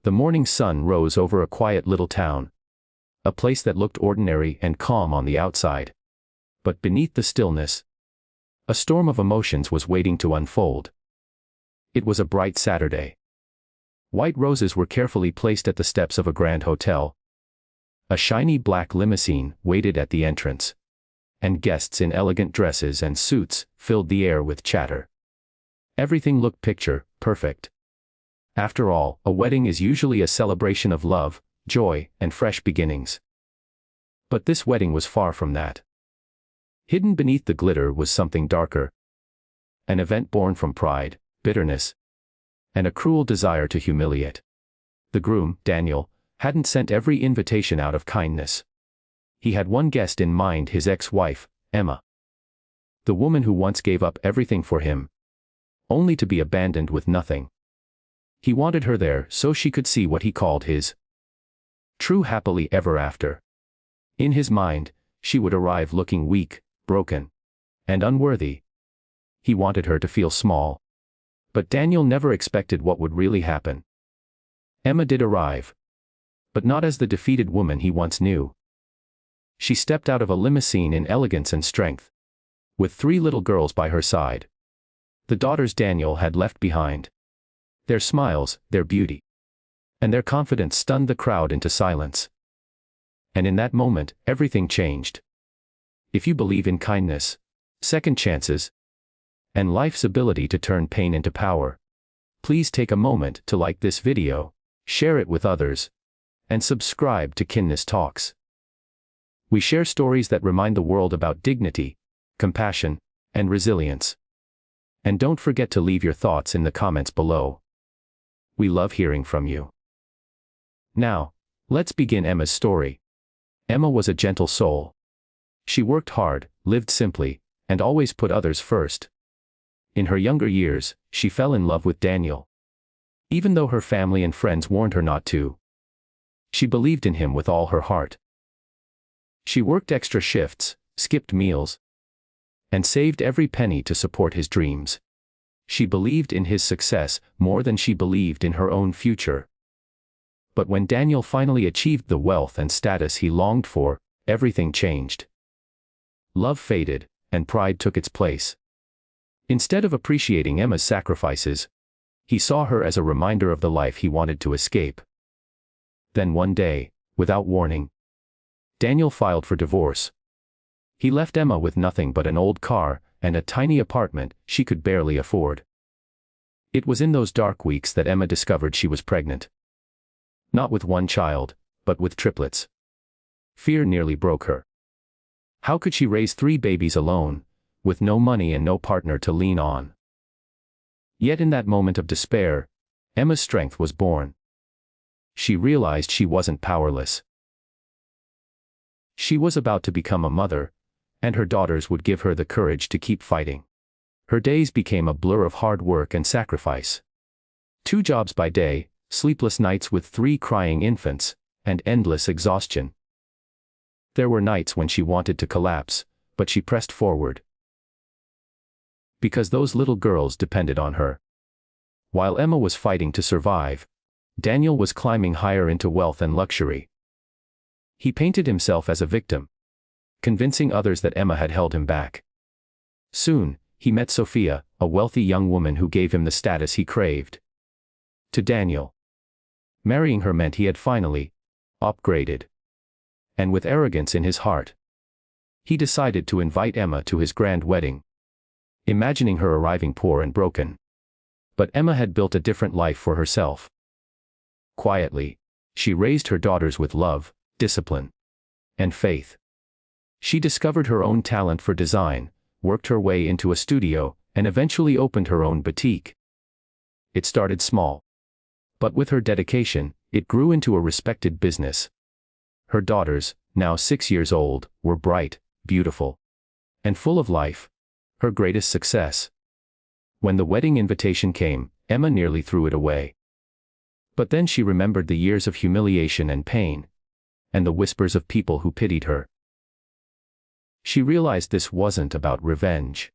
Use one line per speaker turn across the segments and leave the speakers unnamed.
The morning sun rose over a quiet little town, a place that looked ordinary and calm on the outside. But beneath the stillness, a storm of emotions was waiting to unfold. It was a bright Saturday. White roses were carefully placed at the steps of a grand hotel. A shiny black limousine waited at the entrance, and guests in elegant dresses and suits filled the air with chatter. Everything looked picture perfect. After all, a wedding is usually a celebration of love, joy, and fresh beginnings. But this wedding was far from that. Hidden beneath the glitter was something darker. An event born from pride, bitterness, and a cruel desire to humiliate. The groom, Daniel, hadn't sent every invitation out of kindness. He had one guest in mind, his ex-wife, Emma. The woman who once gave up everything for him, only to be abandoned with nothing. He wanted her there so she could see what he called his true happily ever after. In his mind, she would arrive looking weak, broken, and unworthy. He wanted her to feel small. But Daniel never expected what would really happen. Emma did arrive, but not as the defeated woman he once knew. She stepped out of a limousine in elegance and strength, with 3 little girls by her side. The daughters Daniel had left behind. Their smiles, their beauty, and their confidence stunned the crowd into silence. And in that moment, everything changed. If you believe in kindness, second chances, and life's ability to turn pain into power, please take a moment to like this video, share it with others, and subscribe to Kindness Talks. We share stories that remind the world about dignity, compassion, and resilience. And don't forget to leave your thoughts in the comments below. We love hearing from you. Now, let's begin Emma's story. Emma was a gentle soul. She worked hard, lived simply, and always put others first. In her younger years, she fell in love with Daniel. Even though her family and friends warned her not to, she believed in him with all her heart. She worked extra shifts, skipped meals, and saved every penny to support his dreams. She believed in his success more than she believed in her own future. But when Daniel finally achieved the wealth and status he longed for, everything changed. Love faded, and pride took its place. Instead of appreciating Emma's sacrifices, he saw her as a reminder of the life he wanted to escape. Then one day, without warning, Daniel filed for divorce. He left Emma with nothing but an old car and a tiny apartment she could barely afford. It was in those dark weeks that Emma discovered she was pregnant. Not with one child, but with triplets. Fear nearly broke her. How could she raise 3 babies alone, with no money and no partner to lean on? Yet in that moment of despair, Emma's strength was born. She realized she wasn't powerless. She was about to become a mother, and her daughters would give her the courage to keep fighting. Her days became a blur of hard work and sacrifice. 2 jobs by day, sleepless nights with 3 crying infants, and endless exhaustion. There were nights when she wanted to collapse, but she pressed forward. Because those little girls depended on her. While Emma was fighting to survive, Daniel was climbing higher into wealth and luxury. He painted himself as a victim, convincing others that Emma had held him back. Soon, he met Sophia, a wealthy young woman who gave him the status he craved. To Daniel, marrying her meant he had finally upgraded. And with arrogance in his heart, he decided to invite Emma to his grand wedding, imagining her arriving poor and broken. But Emma had built a different life for herself. Quietly, she raised her daughters with love, discipline, and faith. She discovered her own talent for design, worked her way into a studio, and eventually opened her own boutique. It started small, but with her dedication, it grew into a respected business. Her daughters, now 6 years old, were bright, beautiful, and full of life, her greatest success. When the wedding invitation came, Emma nearly threw it away. But then she remembered the years of humiliation and pain, and the whispers of people who pitied her. She realized this wasn't about revenge.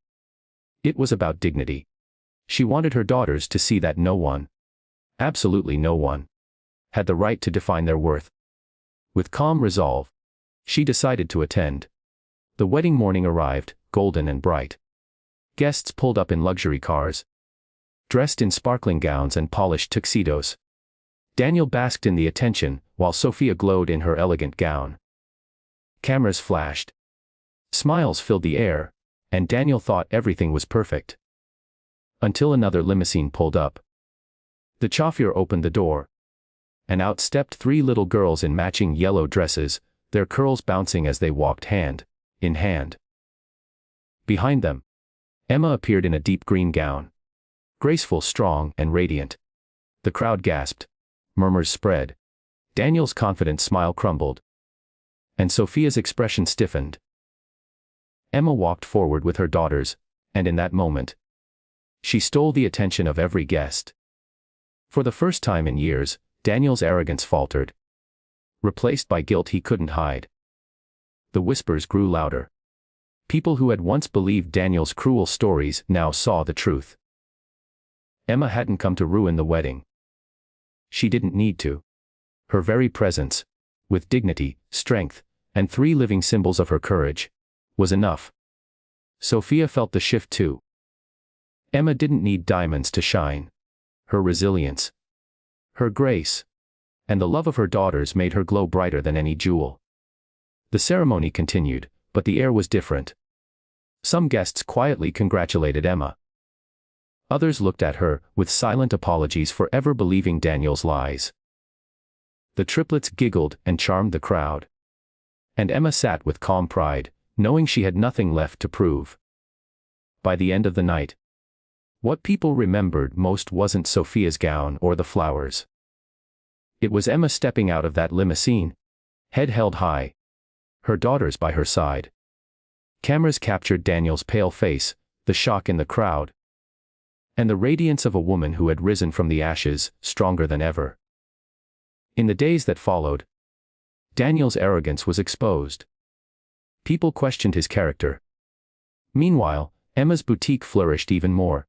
It was about dignity. She wanted her daughters to see that no one, absolutely no one, had the right to define their worth. With calm resolve, she decided to attend. The wedding morning arrived, golden and bright. Guests pulled up in luxury cars, dressed in sparkling gowns and polished tuxedos. Daniel basked in the attention, while Sophia glowed in her elegant gown. Cameras flashed. Smiles filled the air, and Daniel thought everything was perfect. Until another limousine pulled up. The chauffeur opened the door, and out stepped three little girls in matching yellow dresses, their curls bouncing as they walked hand in hand. Behind them, Emma appeared in a deep green gown. Graceful, strong, and radiant. The crowd gasped. Murmurs spread. Daniel's confident smile crumbled, and Sophia's expression stiffened. Emma walked forward with her daughters, and in that moment, she stole the attention of every guest. For the first time in years, Daniel's arrogance faltered, replaced by guilt he couldn't hide. The whispers grew louder. People who had once believed Daniel's cruel stories now saw the truth. Emma hadn't come to ruin the wedding. She didn't need to. Her very presence, with dignity, strength, and 3 living symbols of her courage, was enough. Sophia felt the shift too. Emma didn't need diamonds to shine. Her resilience, her grace, and the love of her daughters made her glow brighter than any jewel. The ceremony continued, but the air was different. Some guests quietly congratulated Emma. Others looked at her, with silent apologies for ever believing Daniel's lies. The triplets giggled and charmed the crowd. And Emma sat with calm pride, knowing she had nothing left to prove. By the end of the night, what people remembered most wasn't Sophia's gown or the flowers. It was Emma stepping out of that limousine, head held high, her daughters by her side. Cameras captured Daniel's pale face, the shock in the crowd, and the radiance of a woman who had risen from the ashes, stronger than ever. In the days that followed, Daniel's arrogance was exposed. People questioned his character. Meanwhile, Emma's boutique flourished even more,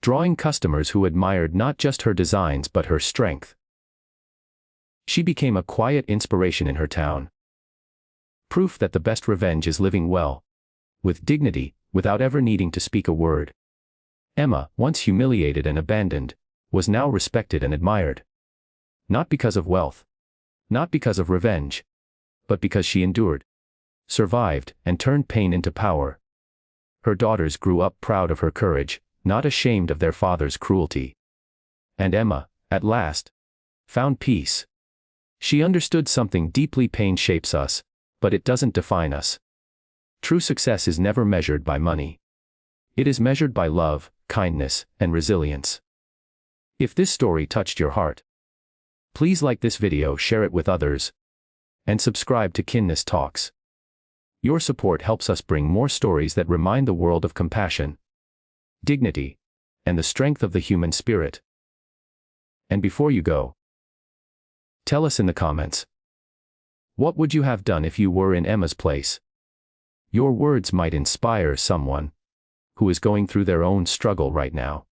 drawing customers who admired not just her designs but her strength. She became a quiet inspiration in her town. Proof that the best revenge is living well, with dignity, without ever needing to speak a word. Emma, once humiliated and abandoned, was now respected and admired. Not because of wealth, not because of revenge, but because she endured, survived, and turned pain into power. Her daughters grew up proud of her courage, not ashamed of their father's cruelty. And Emma, at last, found peace. She understood something deeply: pain shapes us, but it doesn't define us. True success is never measured by money. It is measured by love, kindness, and resilience. If this story touched your heart, please like this video, share it with others, and subscribe to Kindness Talks. Your support helps us bring more stories that remind the world of compassion, dignity, and the strength of the human spirit. And before you go, tell us in the comments, what would you have done if you were in Emma's place? Your words might inspire someone who is going through their own struggle right now.